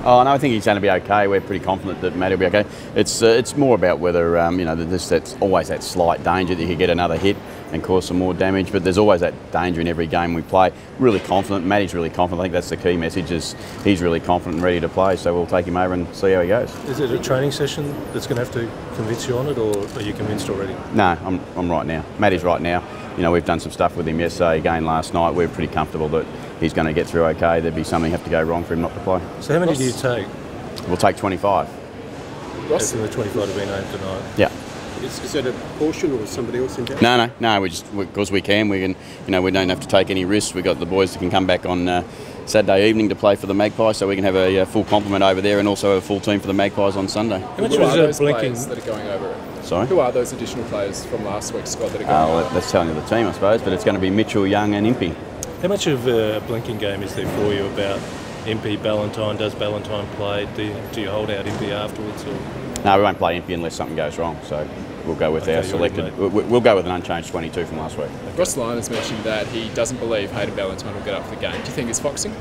Oh no, I think he's going to be okay. We're pretty confident that Matty will be okay. It's more about whether that's always that slight danger that he could get another hit and cause some more damage. But there's always that danger in every game we play. Really confident. Matty's really confident. I think that's the key message. Is he's really confident and ready to play. So we'll take him over and see how he goes. Is it a training session that's going to have to convince you on it, or are you convinced already? No, I'm right now. Matty's right now. We've done some stuff with him yesterday, again last night. We're pretty comfortable that he's going to get through okay. There'd be something have to go wrong for him not to play. So how many do you take? We'll take 25. Ross? And the 25 have been named tonight? Yeah. Is that a portion or somebody else in town? No. Because we can. We don't have to take any risks. We've got the boys that can come back on Saturday evening to play for the Magpies, so we can have a full complement over there and also a full team for the Magpies on Sunday. Who are those players that are going over it? Sorry? Who are those additional players from last week's squad that are going over? That's telling you the team, I suppose, but it's going to be Mitchell, Young and Impey. How much of a blinking game is there for you about Impey, Ballantyne? Does Ballantyne play? Do you hold out Impey afterwards? Or? No, we won't play Impey unless something goes wrong, so we'll go with our selected. We'll go with an unchanged 22 from last week. Okay. Ross Lyon has mentioned that he doesn't believe Hayden Ballantyne will get up for the game. Do you think it's foxing?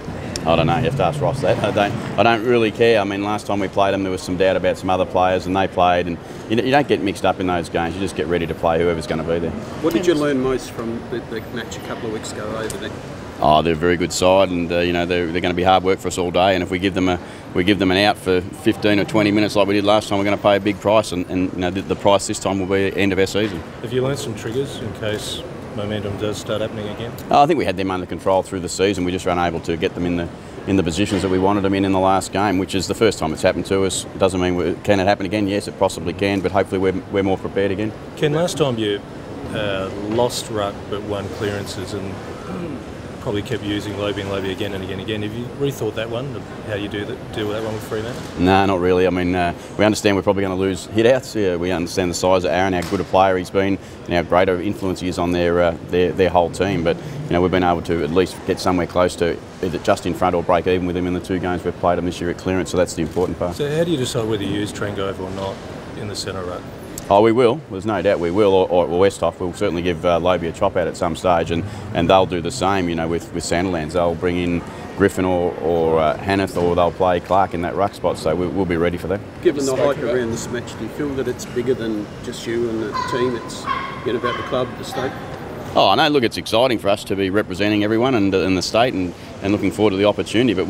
I don't know. You have to ask Ross that. I don't really care. I mean, last time we played them, there was some doubt about some other players, and they played. And you don't get mixed up in those games. You just get ready to play whoever's going to be there. What did you learn most from the match a couple of weeks ago over there? Oh, they're a very good side, and they're going to be hard work for us all day. And if we give them an out for 15 or 20 minutes like we did last time, we're going to pay a big price. And the price this time will be the end of our season. Have you learned some triggers in case momentum does start happening again? I think we had them under control through the season. We just were unable to get them in the positions that we wanted them in the last game, which is the first time it's happened to us. It doesn't mean can it happen again? Yes, it possibly can, but hopefully we're more prepared again. Ken, last time you lost ruck but won clearances and probably kept using Lobie and Lobie again and again and again. Have you rethought that one, how you deal with that one with Fremantle? No, not really. I mean, we understand we're probably going to lose hit-outs. Yeah, we understand the size of Aaron, how good a player he's been, and how great of influence he is on their whole team. But we've been able to at least get somewhere close to either just in front or break even with him in the two games we've played him this year at clearance. So that's the important part. So how do you decide whether you use Trengove or not in the centre ruck? Oh, we will. There's no doubt we will. Or Westhoff will certainly give Lobie a chop out at some stage, and they'll do the same. With Sandilands, they'll bring in Griffin or Hanneth, or they'll play Clark in that ruck spot. So we'll be ready for them. Given the hype around this match, do you feel that it's bigger than just you and the team? It's about the club, the state. Oh, no, look, it's exciting for us to be representing everyone and the state and looking forward to the opportunity. But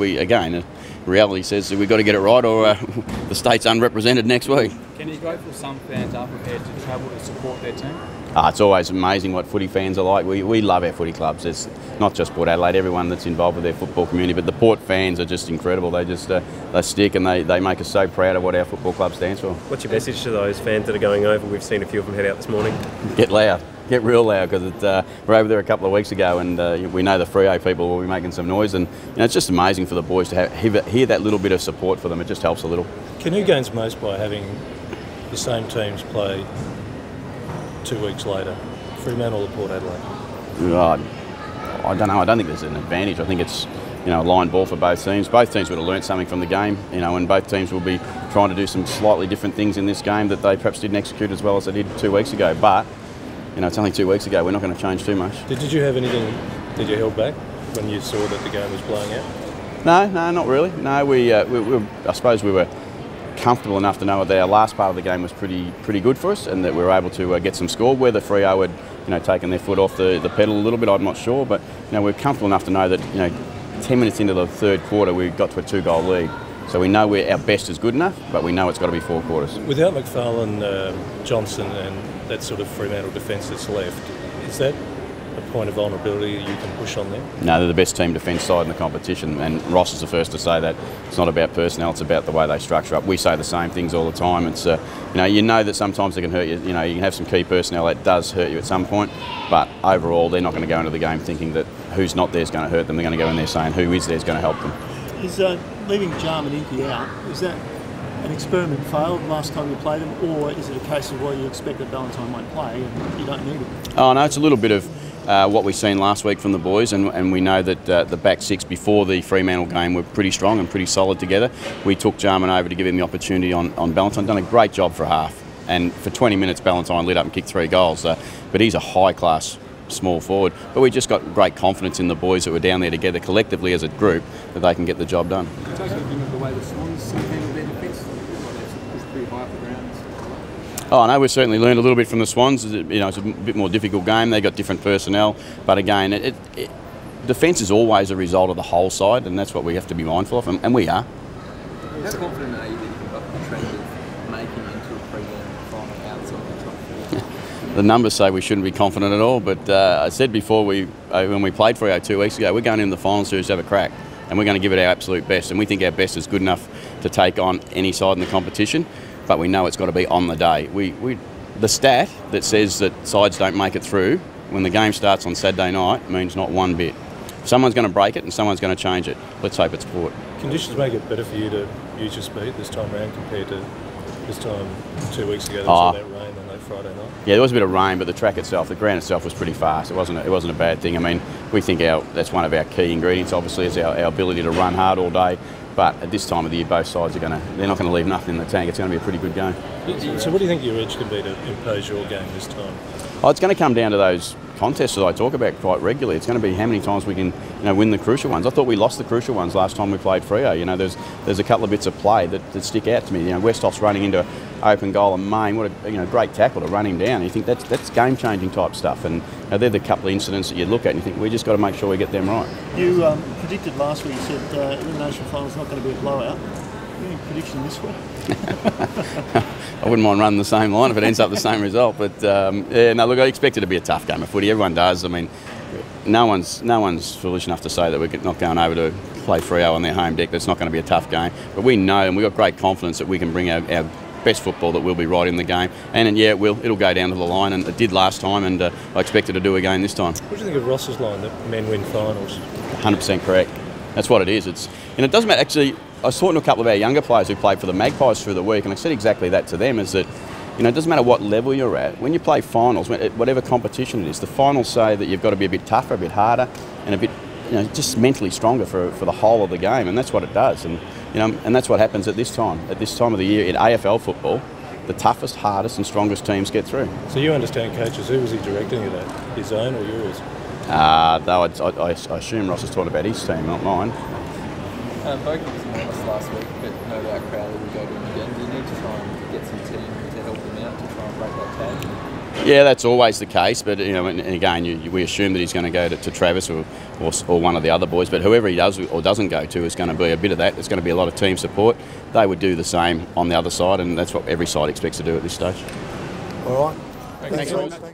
reality says that we've got to get it right or the state's unrepresented next week. Can you go for some fans are prepared to travel to support their team? It's always amazing what footy fans are like. We love our footy clubs. It's not just Port Adelaide, everyone that's involved with their football community, but the Port fans are just incredible. They just they stick and they make us so proud of what our football club stands for. What's your message to those fans that are going over? We've seen a few of them head out this morning. Get loud. Get real loud, because we're over there a couple of weeks ago, and we know the Freo people will be making some noise, and it's just amazing for the boys to hear that little bit of support for them. It just helps a little. Canoe gains most by having the same teams play 2 weeks later, Fremantle or Port Adelaide? I don't know. I don't think there's an advantage. I think it's a line ball for both teams. Both teams would have learnt something from the game, and both teams will be trying to do some slightly different things in this game that they perhaps didn't execute as well as they did 2 weeks ago. But it's only 2 weeks ago. We're not going to change too much. Did you have anything that you held back when you saw that the game was blowing out? No, not really. No, I suppose we were comfortable enough to know that our last part of the game was pretty good for us, and that we were able to get some score. Whether Freo had taken their foot off the pedal a little bit, I'm not sure, but we're comfortable enough to know that 10 minutes into the third quarter we got to a 2-goal lead. So we know our best is good enough, but we know it's got to be 4 quarters. Without McFarlane, Johnson and that sort of Fremantle defence that's left, is that a point of vulnerability you can push on them? No, they're the best team defence side in the competition, and Ross is the first to say that. It's not about personnel, it's about the way they structure up. We say the same things all the time. It's you know that sometimes they can hurt you. You can have some key personnel that does hurt you at some point, but overall they're not going to go into the game thinking that who's not there is going to hurt them. They're going to go in there saying who is there is going to help them. Is leaving Jarman and Impey out, is that an experiment failed last time you played them, or is it a case of you expect that Ballantyne won't play and you don't need it? Oh no, it's a little bit of what we've seen last week from the boys, and we know that the back six before the Fremantle game were pretty strong and pretty solid together. We took Jarman over to give him the opportunity on Ballantyne. Done a great job for half, and for 20 minutes Ballantyne lit up and kicked 3 goals. But he's a high-class small forward. But we just got great confidence in the boys that were down there together collectively as a group that they can get the job done. Taking the way the the Swans handle their defence? They've pushed pretty high up the ground. Oh, no, we've certainly learned a little bit from the Swans. You know, it's a bit more difficult game. They've got different personnel. But again, defence is always a result of the whole side, and that's what we have to be mindful of, and we are. How confident are you that you can buck the trend of making it into a pre-game final outside the top four? The numbers say we shouldn't be confident at all, but I said before, when we played Freo 2 weeks ago, we're going into the final series to have a crack, and we're going to give it our absolute best, and we think our best is good enough to take on any side in the competition, but we know it's got to be on the day. The stat that says that sides don't make it through when the game starts on Saturday night means not one bit. Someone's going to break it and someone's going to change it. Let's hope it's Port. Conditions make it better for you to use your speed this time around compared to this time 2 weeks ago. There was all that rain on that Friday night. Yeah, there was a bit of rain, but the track itself, the ground itself was pretty fast. It wasn't a bad thing. I mean, we think that's one of our key ingredients, obviously, is our ability to run hard all day. But at this time of the year, both sides they're not going to leave nothing in the tank. It's going to be a pretty good game. So what do you think your edge can be to impose your game this time? Oh, it's going to come down to those contests that I talk about quite regularly. It's going to be how many times we can win the crucial ones. I thought we lost the crucial ones last time we played Freo. You know, there's a couple of bits of play that stick out to me. You know, Westhoff's running into open goal and Main, what a great tackle to run him down. You think that's game-changing type stuff, and they're the couple of incidents that you look at and you think we just got to make sure we get them right. You predicted last week, you said elimination final's not going to be a blowout. Any prediction this week? I wouldn't mind running the same line if it ends up the same result, but yeah, no, look, I expect it to be a tough game of footy. Everyone does. I mean, no one's foolish enough to say that we're not going over to play Freo on their home deck. That's not going to be a tough game, but we know and we've got great confidence that we can bring our best football, that we'll be right in the game, and yeah, it'll go down to the line, and it did last time, and I expect it to do again this time. What do you think of Ross's line that men win finals? 100% correct. That's what it is. And it doesn't matter. Actually, I was talking to a couple of our younger players who played for the Magpies through the week, and I said exactly that to them, is that it doesn't matter what level you're at. When you play finals, whatever competition it is, the finals say that you've got to be a bit tougher, a bit harder, and a bit, just mentally stronger for the whole of the game, and that's what it does. And that's what happens at this time. At this time of the year in AFL football, the toughest, hardest, and strongest teams get through. So you understand coaches. Who was he directing it at? His own or yours? Though I assume Ross is talking about his team, not mine. Bogan was enormous last week, but no doubt Crowley will go to him again. Do you need to try and get some team to help him out to try and break that tag? Yeah, that's always the case, but and again, we assume that he's going to go to Travis or one of the other boys, but whoever he does or doesn't go to is going to be a bit of that. There's going to be a lot of team support. They would do the same on the other side, and that's what every side expects to do at this stage. All right. Thanks.